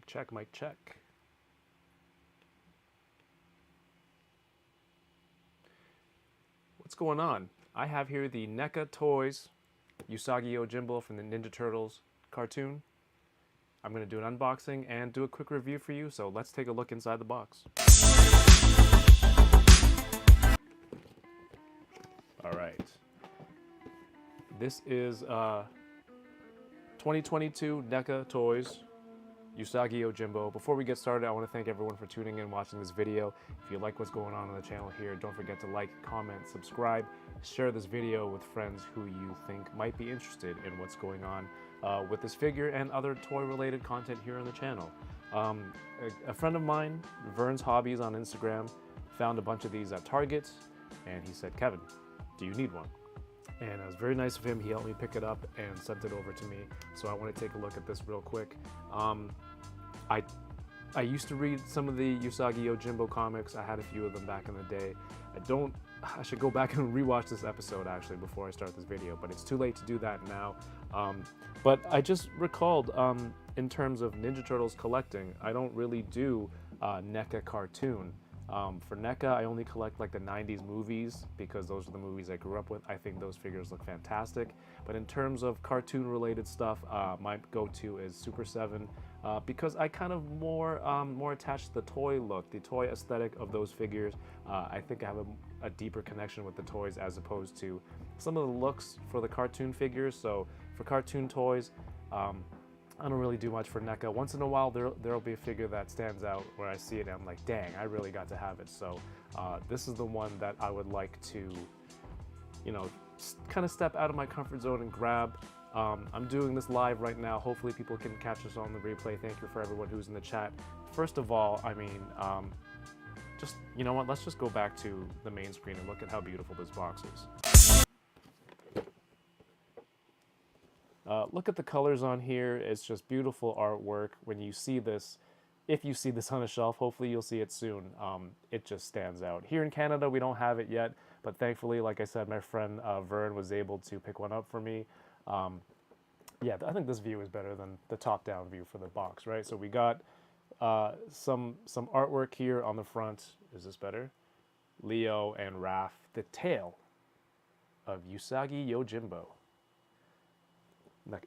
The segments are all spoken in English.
check, mic check. What's going on? I have here the NECA Toys Usagi Yojimbo from the Ninja Turtles cartoon. I'm going to do an unboxing and do a quick review for you, so let's take a look inside the box. Alright. This is 2022 NECA Toys Usagi Yojimbo. Before we get started, I want to thank everyone for tuning in, watching this video. If you like what's going on the channel here, don't forget to like, comment, subscribe, share this video with friends who you think might be interested in what's going on with this figure and other toy-related content here on the channel. A friend of mine, Vern's Hobbies on Instagram, found a bunch of these at Target, and he said, "Kevin, do you need one?" And it was very nice of him. He helped me pick it up and sent it over to me. So I want to take a look at this real quick. I used to read some of the Usagi Yojimbo comics. I had a few of them back in the day. I should go back and rewatch this episode actually before I start this video, but it's too late to do that now. But I just recalled, in terms of Ninja Turtles collecting, I don't really do NECA cartoon. For NECA, I only collect like the 90s movies because those are the movies I grew up with. I think those figures look fantastic. But in terms of cartoon related stuff, my go-to is Super 7 because I kind of more attached to the toy look, the toy aesthetic of those figures. I think I have a deeper connection with the toys as opposed to some of the looks for the cartoon figures. So for cartoon toys, I don't really do much for NECA. Once in a while, there'll be a figure that stands out where I see it and I'm like, dang, I really got to have it. So this is the one that I would like to, you know, kind of step out of my comfort zone and grab. I'm doing this live right now. Hopefully people can catch us on the replay. Thank you for everyone who's in the chat. First of all, I mean, just, you know what, let's just go back to the main screen and look at how beautiful this box is. Look at the colors on here. It's just beautiful artwork. When you see this, if you see this on a shelf, hopefully you'll see it soon. It just stands out. Here in Canada, we don't have it yet, but thankfully, like I said, my friend Vern was able to pick one up for me. Yeah, I think this view is better than the top-down view for the box, right? So we got some artwork here on the front. Is this better? Leo and Raph, the tail of Usagi Yojimbo.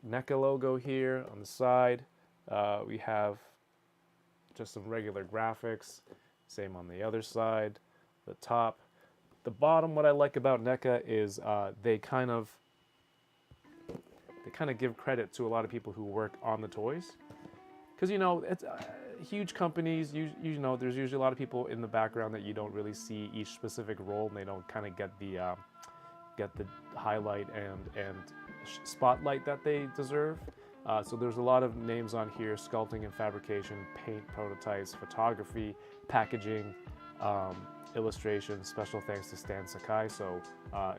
NECA logo here on the side. We have just some regular graphics. Same on the other side. The top. The bottom, what I like about NECA is they kind of give credit to a lot of people who work on the toys. Because, you know, it's huge companies, you know, there's usually a lot of people in the background that you don't really see each specific role, and they don't kind of get the highlight and spotlight that they deserve. So there's a lot of names on here: sculpting and fabrication, paint, prototypes, photography, packaging, illustration. Special thanks to Stan Sakai. So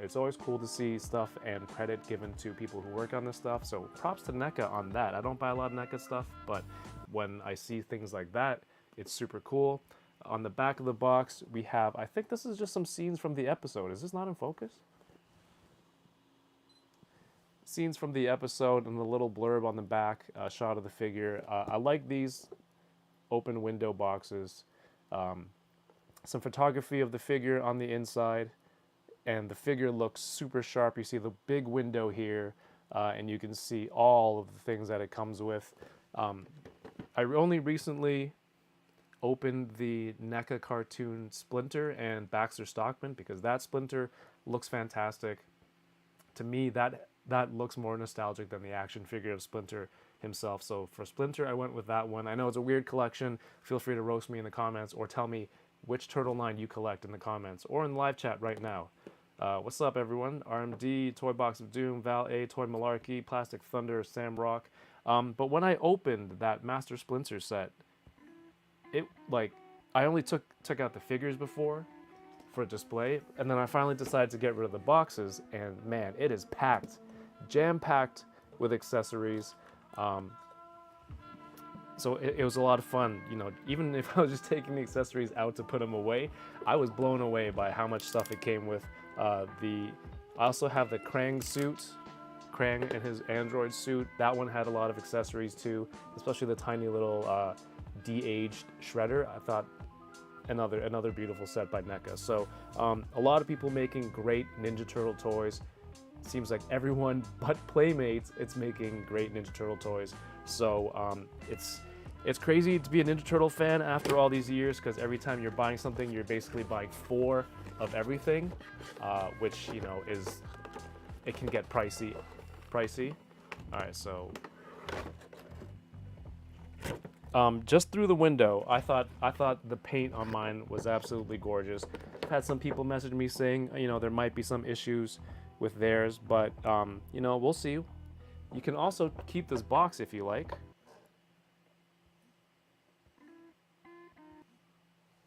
it's always cool to see stuff and credit given to people who work on this stuff. So props to NECA on that. I don't buy a lot of NECA stuff, but when I see things like that, it's super cool. On the back of the box, we have, I think this is just some scenes from the episode. Is this not in focus? Scenes from the episode and the little blurb on the back, shot of the figure. I like these open window boxes. Some photography of the figure on the inside, and the figure looks super sharp. You see the big window here, and you can see all of the things that it comes with. I only recently opened the NECA cartoon Splinter and Baxter Stockman because that Splinter looks fantastic. To me, that looks more nostalgic than the action figure of Splinter himself. So for Splinter, I went with that one. I know it's a weird collection. Feel free to roast me in the comments or tell me which turtle line you collect in the comments or in the live chat right now. What's up, everyone? RMD, Toy Box of Doom, Val A, Toy Malarkey, Plastic Thunder, Sam Rock. But when I opened that Master Splinter set, it, like, I only took out the figures before for display, and then I finally decided to get rid of the boxes, and man, it is packed. Jam-packed with accessories. So it was a lot of fun. You know, even if I was just taking the accessories out to put them away, I was blown away by how much stuff it came with. I also have the Krang suit Krang in his android suit. That one had a lot of accessories too, especially the tiny little de-aged shredder. I thought another beautiful set by NECA. So a lot of people making great Ninja Turtle toys. Seems like everyone but Playmates, it's making great Ninja Turtle toys. So it's crazy to be a Ninja Turtle fan after all these years, because every time you're buying something, you're basically buying 4 of everything, which, you know, it can get pricey. All right, so just through the window, I thought the paint on mine was absolutely gorgeous. I've had some people message me saying, you know, there might be some issues with theirs, but you know, we'll see. You can also keep this box if you like,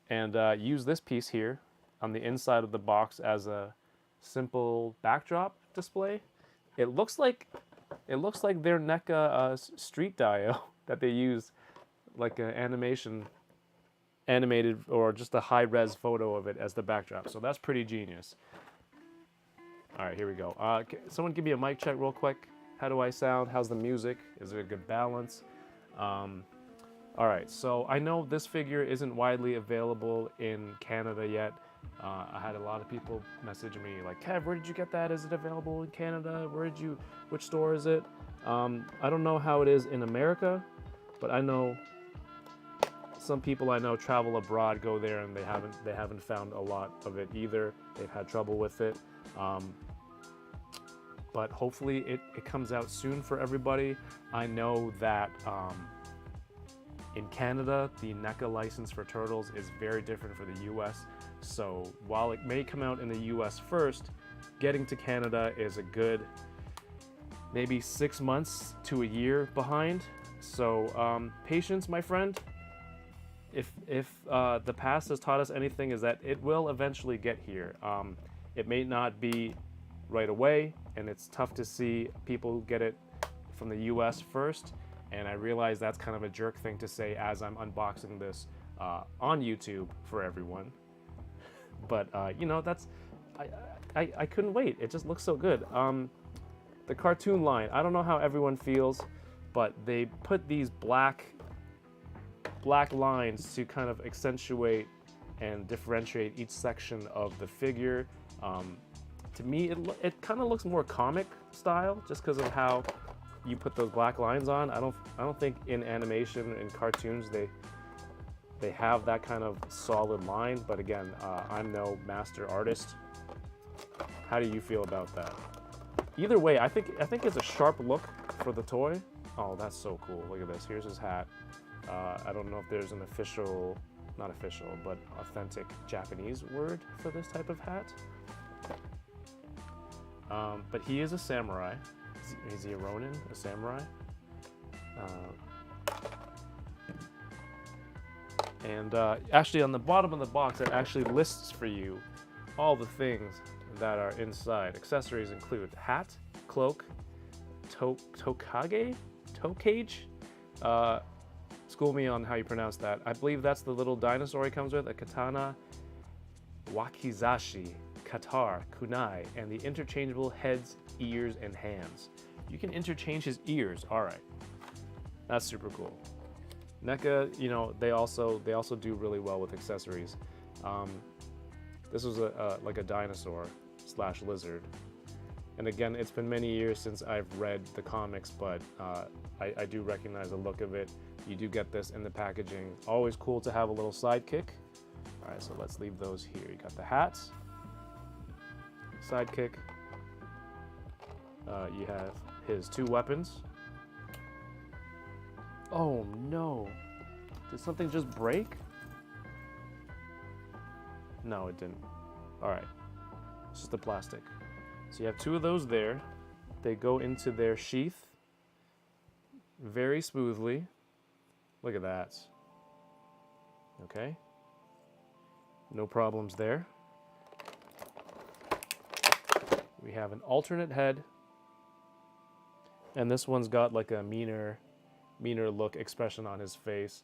and use this piece here on the inside of the box as a simple backdrop display. It looks like their NECA street dio that they use, like an animated or just a high-res photo of it as the backdrop. So that's pretty genius. All right, here we go. Someone give me a mic check real quick. How do I sound? How's the music? Is there a good balance? All right, so I know this figure isn't widely available in Canada yet. I had a lot of people message me like, Kev, where did you get that? Is it available in Canada? Which store is it? I don't know how it is in America, but I know some people I know travel abroad, go there, and they haven't found a lot of it either. They've had trouble with it. But hopefully it comes out soon for everybody. I know that in Canada, the NECA license for Turtles is very different for the US. So while it may come out in the US first, getting to Canada is a good maybe 6 months to a year behind. So patience, my friend. If the past has taught us anything, is that it will eventually get here. It may not be right away, and it's tough to see people get it from the US first. And I realize that's kind of a jerk thing to say as I'm unboxing this on YouTube for everyone. But you know, I couldn't wait. It just looks so good. The cartoon line, I don't know how everyone feels, but they put these black lines to kind of accentuate and differentiate each section of the figure. To me, it kind of looks more comic style, just because of how you put those black lines on. I don't think in animation, in cartoons, they have that kind of solid line. But again, I'm no master artist. How do you feel about that? Either way, I think it's a sharp look for the toy. Oh, that's so cool. Look at this. Here's his hat. I don't know if there's an official, not official, but authentic Japanese word for this type of hat. But he is a samurai. Is he a Ronin, a samurai? And actually on the bottom of the box, it actually lists for you all the things that are inside. Accessories include hat, cloak, tokage? School me on how you pronounce that. I believe that's the little dinosaur he comes with, a katana, wakizashi, katar, kunai, and the interchangeable heads, ears, and hands. You can interchange his ears. All right, that's super cool. NECA, you know, they also do really well with accessories. This was like a dinosaur / lizard. And again, it's been many years since I've read the comics, but I do recognize the look of it. You do get this in the packaging. Always cool to have a little sidekick. All right, so let's leave those here. You got the hats, sidekick. You have his 2 weapons. Oh no, did something just break? No, it didn't. All right, it's just the plastic. So you have 2 of those there. They go into their sheath very smoothly. Look at that. Okay. No problems there. We have an alternate head. And this one's got like a meaner look expression on his face.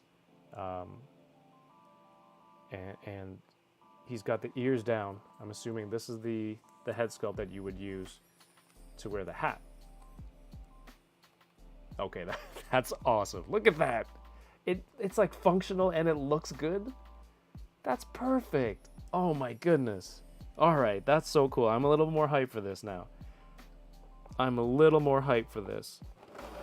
And he's got the ears down. I'm assuming this is the head sculpt that you would use to wear the hat. Okay, that's awesome. Look at that. It's like functional and it looks good. That's perfect. Oh my goodness. All right, that's so cool. I'm a little more hyped for this now. I'm a little more hyped for this.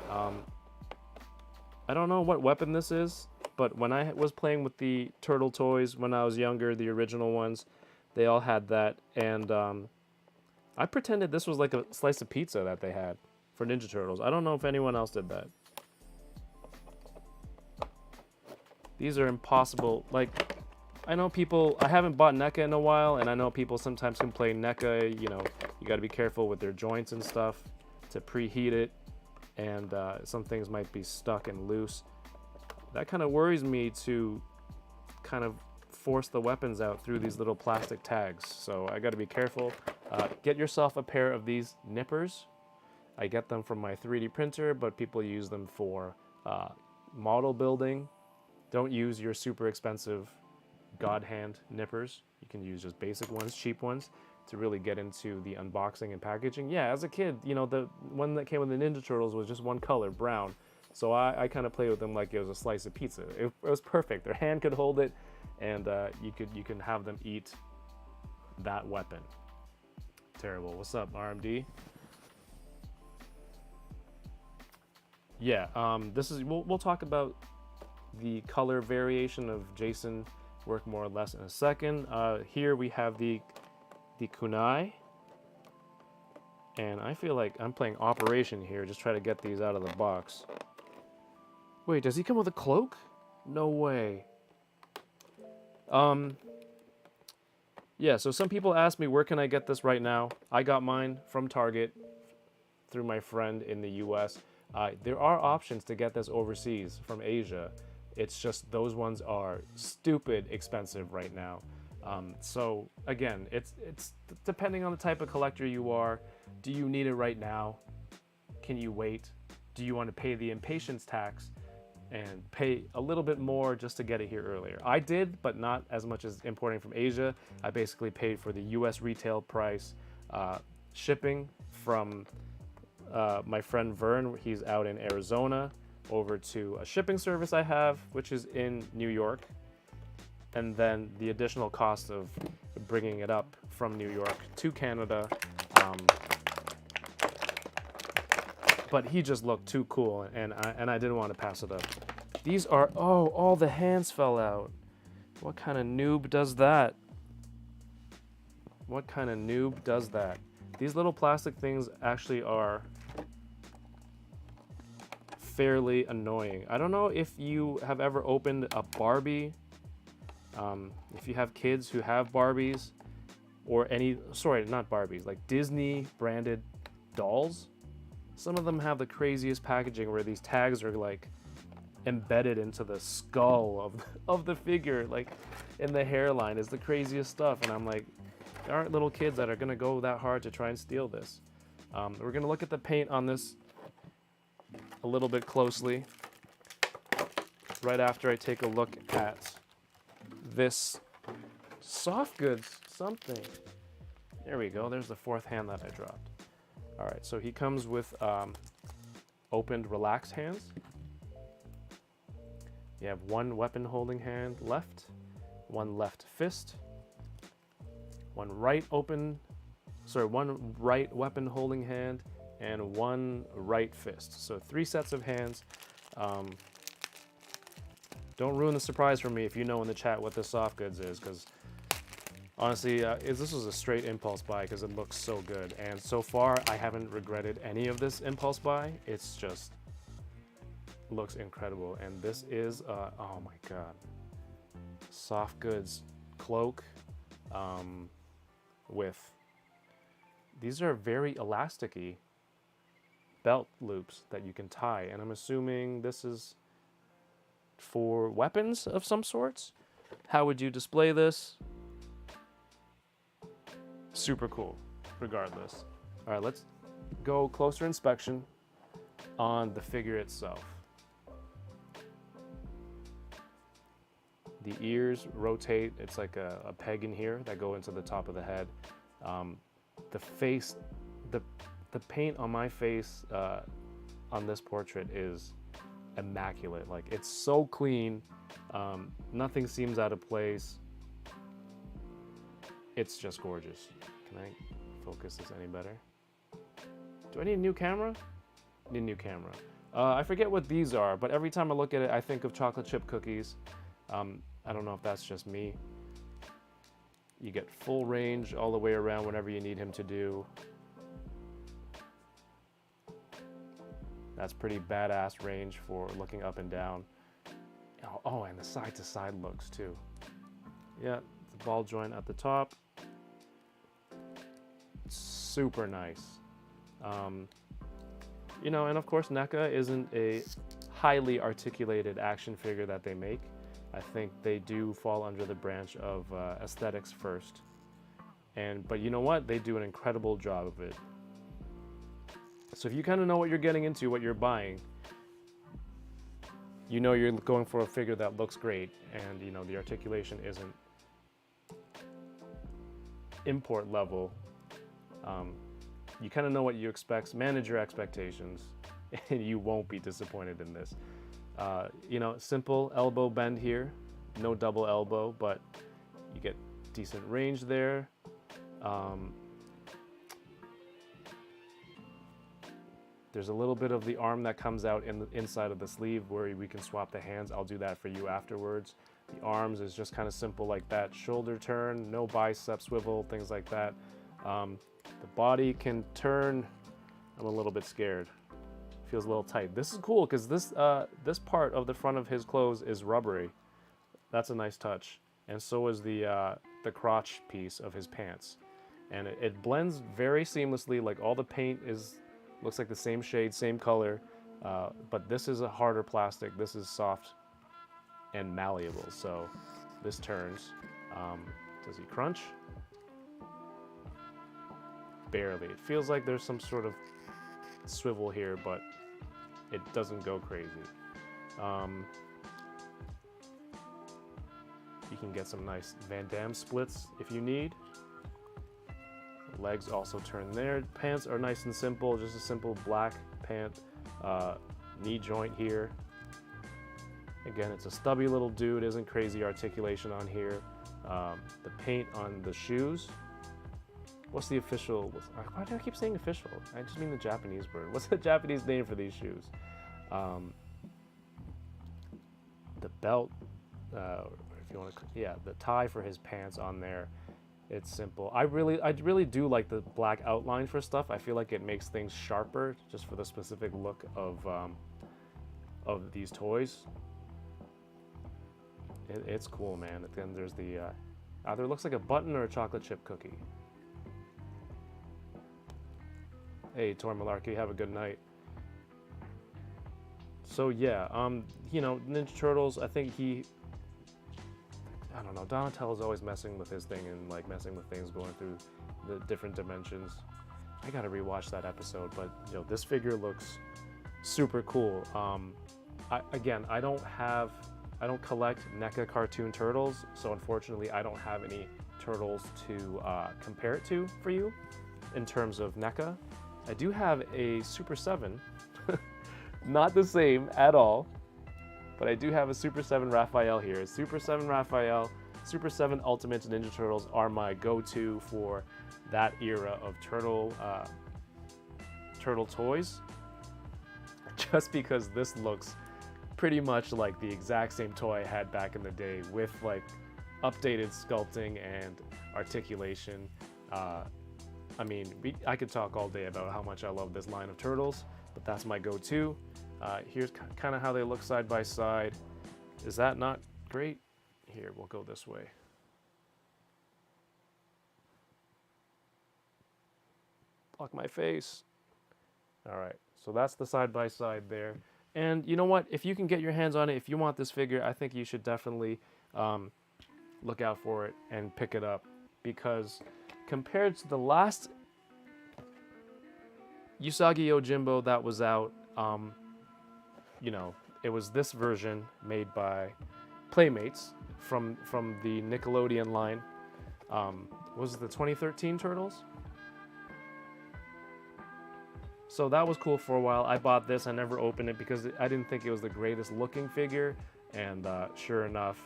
I don't know what weapon this is, but when I was playing with the turtle toys when I was younger, the original ones, they all had that, and I pretended this was like a slice of pizza that they had for Ninja Turtles. I don't know if anyone else did that. These are impossible. Like, I know people, I haven't bought NECA in a while, and I know people sometimes complain NECA, you know, you got to be careful with their joints and stuff to preheat it, and some things might be stuck and loose. That kind of worries me to kind of force the weapons out through these little plastic tags, so I got to be careful. Get yourself a pair of these nippers. I get them from my 3D printer, but people use them for model building. Don't use your super expensive God hand nippers. You can use just basic ones, cheap ones, to really get into the unboxing and packaging. Yeah, as a kid, you know, the one that came with the Ninja Turtles was just one color, brown. So I kind of played with them like it was a slice of pizza. It was perfect. Their hand could hold it, and you can have them eat that weapon. Terrible. What's up, RMD? Yeah, this is we'll talk about the color variation of Jason work more or less in a second. Here we have the kunai, and I feel like I'm playing Operation here, just try to get these out of the box. Wait, does he come with a cloak? No way. Yeah, so some people ask me, where can I get this right now? I got mine from Target through my friend in the US. There are options to get this overseas from Asia. It's just those ones are stupid expensive right now. So again, it's depending on the type of collector you are. Do you need it right now? Can you wait? Do you want to pay the impatience tax and pay a little bit more just to get it here earlier? I did, but not as much as importing from Asia. I basically paid for the US retail price, shipping from my friend Vern, he's out in Arizona, over to a shipping service I have, which is in New York, and then the additional cost of bringing it up from New York to Canada. But he just looked too cool, and I didn't want to pass it up. These are, oh, all the hands fell out. What kind of noob does that? What kind of noob does that? These little plastic things actually are fairly annoying. I don't know if you have ever opened a Barbie, if you have kids who have Barbies, or sorry, not Barbies, like Disney branded dolls. Some of them have the craziest packaging where these tags are like embedded into the skull of the figure, like in the hairline. Is the craziest stuff, and I'm like, there aren't little kids that are gonna go that hard to try and steal this. We're gonna look at the paint on this a little bit closely right after I take a look at this soft goods something. There we go, there's the fourth hand that I dropped. All right, so he comes with opened relaxed hands. You have one weapon holding hand left, one left fist, one right weapon holding hand, and one right fist. So 3 sets of hands. Don't ruin the surprise for me if you know in the chat what this soft goods is, because honestly, this was a straight impulse buy because it looks so good. And so far, I haven't regretted any of this impulse buy. It's just looks incredible. And this is, oh my God, soft goods Cloak with, these are very elasticy belt loops that you can tie. And I'm assuming this is for weapons of some sorts. How would you display this? Super cool, regardless. All right, let's go closer inspection on the figure itself. The ears rotate. It's like a peg in here that go into the top of the head. The face, the paint on my face on this portrait is immaculate. Like, it's so clean. Nothing seems out of place. It's just gorgeous. Can I focus this any better? Do I need a new camera? I need a new camera. I forget what these are, but every time I look at it, I think of chocolate chip cookies. I don't know if that's just me. You get full range all the way around whenever you need him to do. That's pretty badass range for looking up and down. Oh, and the side to side looks too. Yeah, the ball joint at the top. Super nice. You know, and of course NECA isn't a highly articulated action figure that they make. I think they do fall under the branch of aesthetics first. But you know what? They do an incredible job of it. So if you kind of know what you're getting into, what you're buying, you know you're going for a figure that looks great, and you know the articulation isn't import level. You kind of know what you expect. Manage your expectations, and you won't be disappointed in this. You know, simple elbow bend here, no double elbow, but you get decent range there. There's a little bit of the arm that comes out in the inside of the sleeve where we can swap the hands. I'll do that for you afterwards. The arms is just kind of simple like that. Shoulder turn, no bicep swivel, things like that. The body can turn. I'm a little bit scared. Feels a little tight. This is cool because this part of the front of his clothes is rubbery. That's a nice touch. And so is the crotch piece of his pants. And it blends very seamlessly. Like all the paint looks like the same shade, same color. But this is a harder plastic. This is soft and malleable. So this turns. Does he crunch? Barely. It feels like there's some sort of swivel here, but it doesn't go crazy. You can get some nice Van Damme splits if you need. Legs also turn there. Pants are nice and simple, just a simple black pant, knee joint here. Again, it's a stubby little dude, isn't crazy articulation on here. The paint on the shoes. What's the official? Why do I keep saying official? I just mean the Japanese word. What's the Japanese name for these shoes? The belt, if you want to, yeah, the tie for his pants on there. It's simple. I really do like the black outline for stuff. I feel like it makes things sharper, just for the specific look of these toys. It's cool, man. Then there's the either looks like a button or a chocolate chip cookie. Hey, Tor Malarkey, have a good night. So yeah, you know, Ninja Turtles, I think I don't know, Donatello's always messing with his thing and like messing with things going through the different dimensions. I gotta rewatch that episode, but you know, this figure looks super cool. I don't collect NECA cartoon turtles, so unfortunately I don't have any turtles to compare it to for you in terms of NECA. I do have a Super 7, not the same at all, but I do have a Super 7 Raphael here. Super 7 Raphael, Super 7 Ultimate Ninja Turtles are my go-to for that era of turtle toys, just because this looks pretty much like the exact same toy I had back in the day with like updated sculpting and articulation. I mean, I could talk all day about how much I love this line of turtles, but that's my go-to. Here's kind of how they look side by side. Is that not great? Here, we'll go this way. Block my face. All right, so that's the side by side there. And you know what? If you can get your hands on it, if you want this figure, I think you should definitely look out for it and pick it up, because compared to the last Usagi Yojimbo that was out, you know, it was this version made by Playmates from the Nickelodeon line. Was it the 2013 Turtles? So that was cool for a while. I bought this. I never opened it because I didn't think it was the greatest looking figure. And sure enough,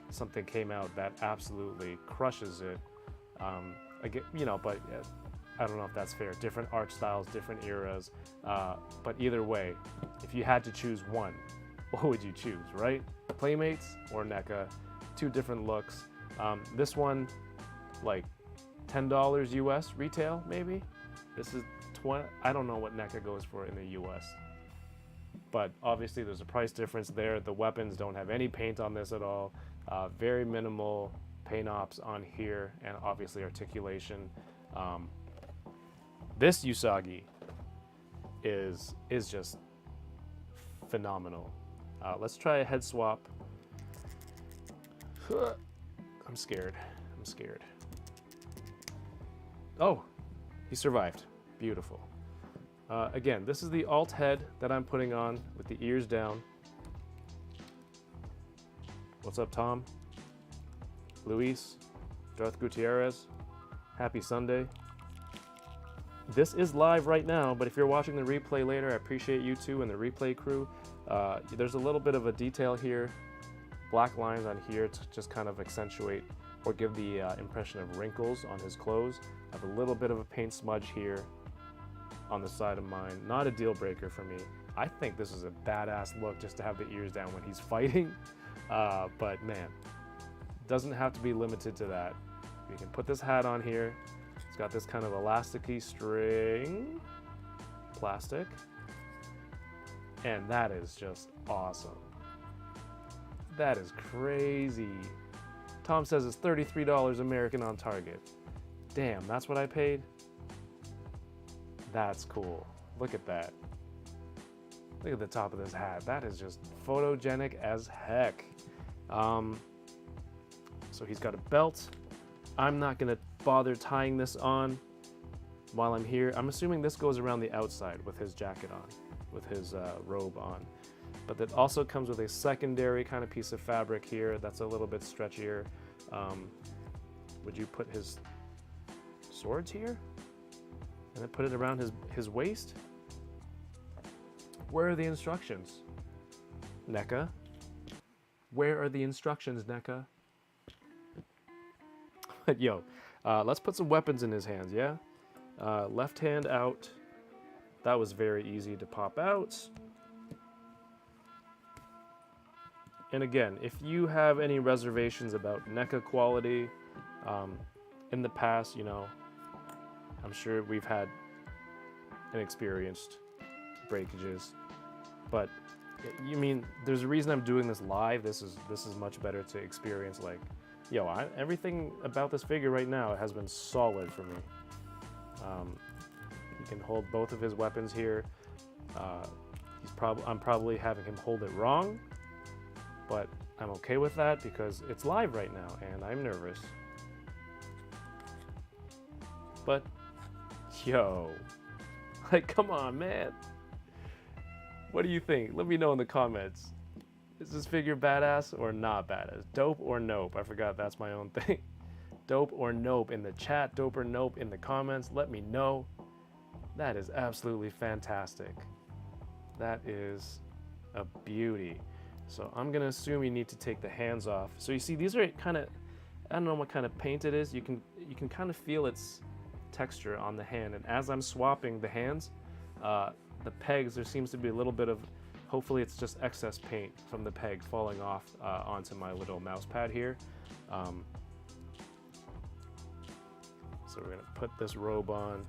something came out that absolutely crushes it. I get, but I don't know if that's fair. Different art styles, different eras. But either way, if you had to choose one, what would you choose, right? Playmates or NECA? Two different looks. This one, like $10 US retail, maybe. This is 20. I don't know what NECA goes for in the US. But obviously there's a price difference there. The weapons don't have any paint on this at all. Very minimal paint ops on here, and obviously articulation. This Usagi is just phenomenal. Let's try a head swap. I'm scared. Oh, he survived. Beautiful. Again, this is the alt head that I'm putting on with the ears down. What's up, Tom? Luis? Darth Gutierrez? Happy Sunday. This is live right now, but if you're watching the replay later, I appreciate you too and the replay crew. There's a little bit of a detail here. Black lines on here to just kind of accentuate or give the impression of wrinkles on his clothes. I have a little bit of a paint smudge here on the side of mine. Not a deal breaker for me. I think this is a badass look just to have the ears down when he's fighting. But man, doesn't have to be limited to that. We can put this hat on here. It's got this kind of elasticy string, plastic, and that is just awesome. That is crazy. Tom says it's $33 American on Target. Damn, that's what I paid? That's cool. Look at that. Look at the top of this hat. That is just photogenic as heck. So he's got a belt. I'm not gonna bother tying this on while I'm here. I'm assuming this goes around the outside with his jacket on, with his robe on. But that also comes with a secondary kind of piece of fabric here that's a little bit stretchier. Would you put his swords here? And then put it around his waist? Where are the instructions, NECA? Where are the instructions, NECA? Yo, let's put some weapons in his hands, yeah? Left hand out. That was very easy to pop out. And again, if you have any reservations about NECA quality, in the past, I'm sure we've had inexperienced breakages, but you mean there's a reason I'm doing this live. This is much better to experience. Like, everything about this figure right now has been solid for me. He can hold both of his weapons here. I'm probably having him hold it wrong, but I'm okay with that because it's live right now and I'm nervous. But yo, like, come on, man. What do you think? Let me know in the comments. Is this figure badass or not badass? Dope or nope? I forgot that's my own thing. Dope or nope in the chat, dope or nope in the comments. Let me know. That is absolutely fantastic. That is a beauty. So I'm gonna assume you need to take the hands off. So you see, these are kind of, I don't know what kind of paint it is. You can kind of feel its texture on the hand. And as I'm swapping the hands, the pegs, there seems to be a little bit of, hopefully it's just excess paint from the peg falling off onto my little mouse pad here. So we're gonna put this robe on.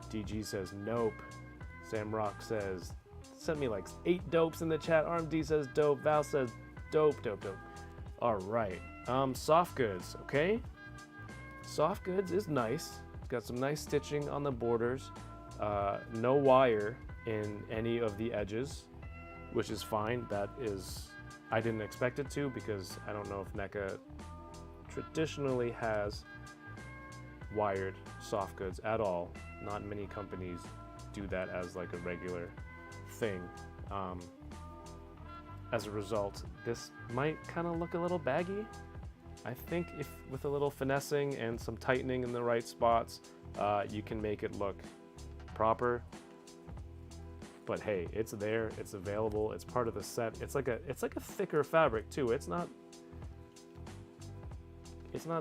DG says nope. Sam Rock says, sent me like 8 dopes in the chat. RMD says dope. Val says dope, dope, dope. All right, soft goods, okay? Soft goods is nice. It's got some nice stitching on the borders. No wire in any of the edges, which is fine. That is, I didn't expect it to, because I don't know if NECA traditionally has wired soft goods at all. Not many companies do that as like a regular thing. As a result, this might kind of look a little baggy. I think if with a little finessing and some tightening in the right spots, you can make it look proper. But hey, it's there, it's available, it's part of the set. It's like a thicker fabric too. It's not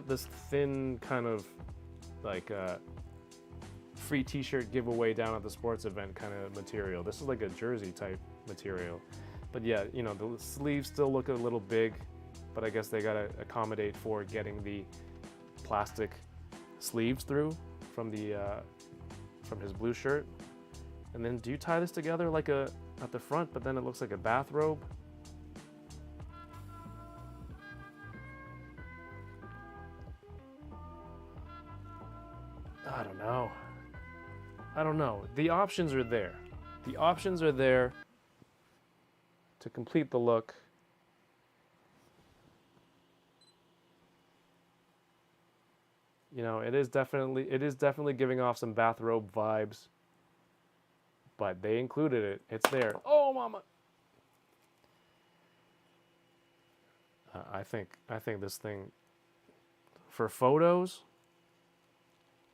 this thin kind of like free t-shirt giveaway down at the sports event kind of material. This is like a jersey type material. But yeah, you know, the sleeves still look a little big, but I guess they gotta accommodate for getting the plastic sleeves through from his blue shirt. And then do you tie this together like at the front, but then it looks like a bathrobe? I don't know. The options are there. The options are there to complete the look. You know, it is definitely giving off some bathrobe vibes. But they included it. It's there. Oh, mama. I think this thing, for photos,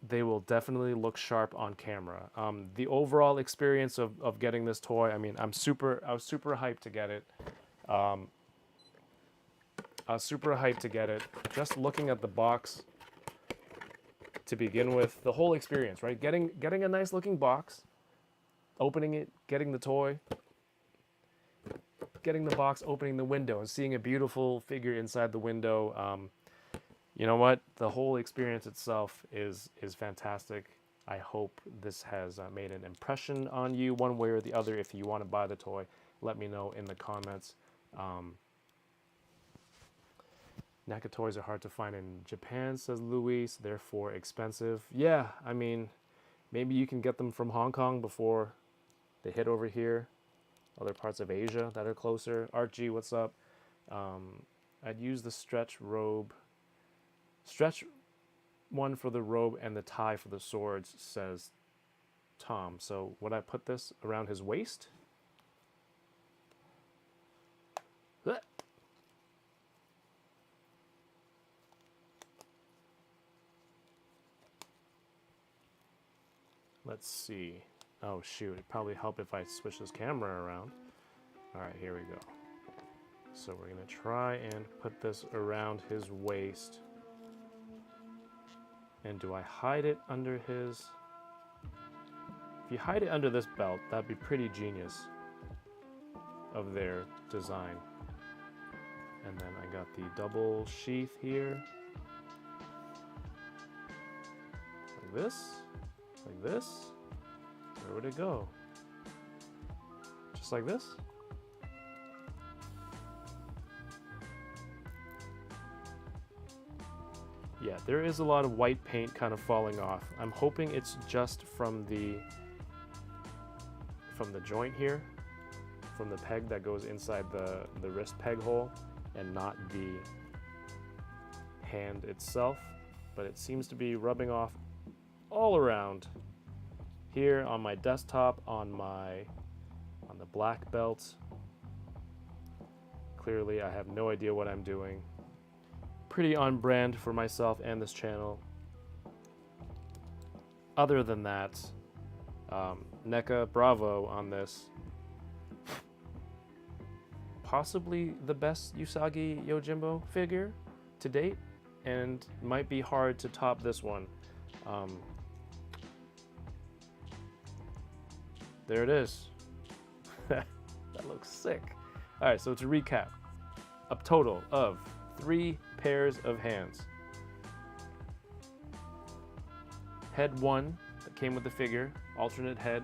they will definitely look sharp on camera. The overall experience of getting this toy, I mean, I was super hyped to get it. I was super hyped to get it. Just looking at the box to begin with, the whole experience, right? Getting a nice looking box, opening it, getting the toy, getting the box, opening the window, and seeing a beautiful figure inside the window. You know what? The whole experience itself is fantastic. I hope this has made an impression on you one way or the other. If you want to buy the toy, let me know in the comments. NECA toys are hard to find in Japan, says Luis, therefore expensive. Yeah, I mean, maybe you can get them from Hong Kong before they hit over here. Other parts of Asia that are closer. Art G, what's up? I'd use the stretch robe. Stretch one for the robe and the tie for the swords, says Tom. So would I put this around his waist? Let's see. Oh shoot, it'd probably help if I switch this camera around. Alright, here we go. So we're gonna try and put this around his waist. And do I hide it under his... If you hide it under this belt, that'd be pretty genius of their design. And then I got the double sheath here. Like this. Like this. Where would it go? Just like this? Yeah, there is a lot of white paint kind of falling off. I'm hoping it's just from the joint here, from the peg that goes inside the wrist peg hole, and not the hand itself. But it seems to be rubbing off all around here on my desktop, on the black belt. Clearly, I have no idea what I'm doing. Pretty on brand for myself and this channel. Other than that, NECA, bravo on this. Possibly the best Usagi Yojimbo figure to date, and might be hard to top this one. There it is. That looks sick. All right, so to recap, a total of 3 pairs of hands. Head 1 that came with the figure, alternate head,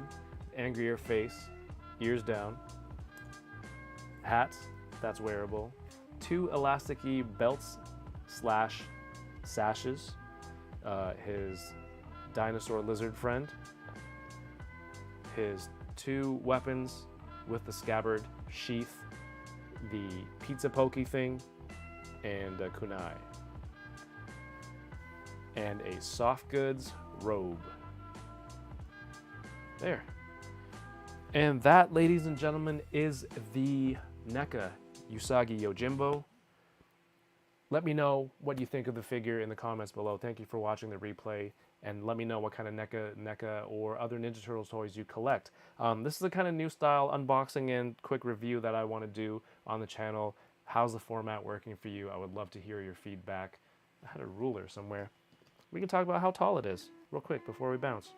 angrier face, ears down. Hat, that's wearable. 2 elasticy belts slash sashes. His dinosaur lizard friend. His 2 weapons with the scabbard, sheath, the pizza pokey thing, and a kunai. And a soft goods robe. There. And that, ladies and gentlemen, is the NECA Usagi Yojimbo. Let me know what you think of the figure in the comments below. Thank you for watching the replay. and let me know what kind of NECA or other Ninja Turtles toys you collect. This is the kind of new style unboxing and quick review that I want to do on the channel. How's the format working for you? I would love to hear your feedback. I had a ruler somewhere. We can talk about how tall it is real quick before we bounce.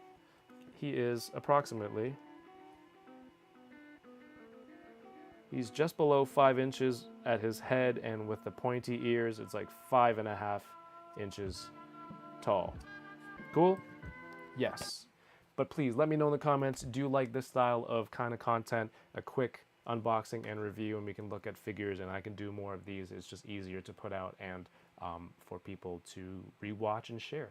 He is approximately, he's just below 5 inches at his head, and with the pointy ears, it's like 5.5 inches tall. Cool? Yes. But please let me know in the comments, do you like this style of kind of content? A quick unboxing and review, and we can look at figures, and I can do more of these. It's just easier to put out and for people to rewatch and share.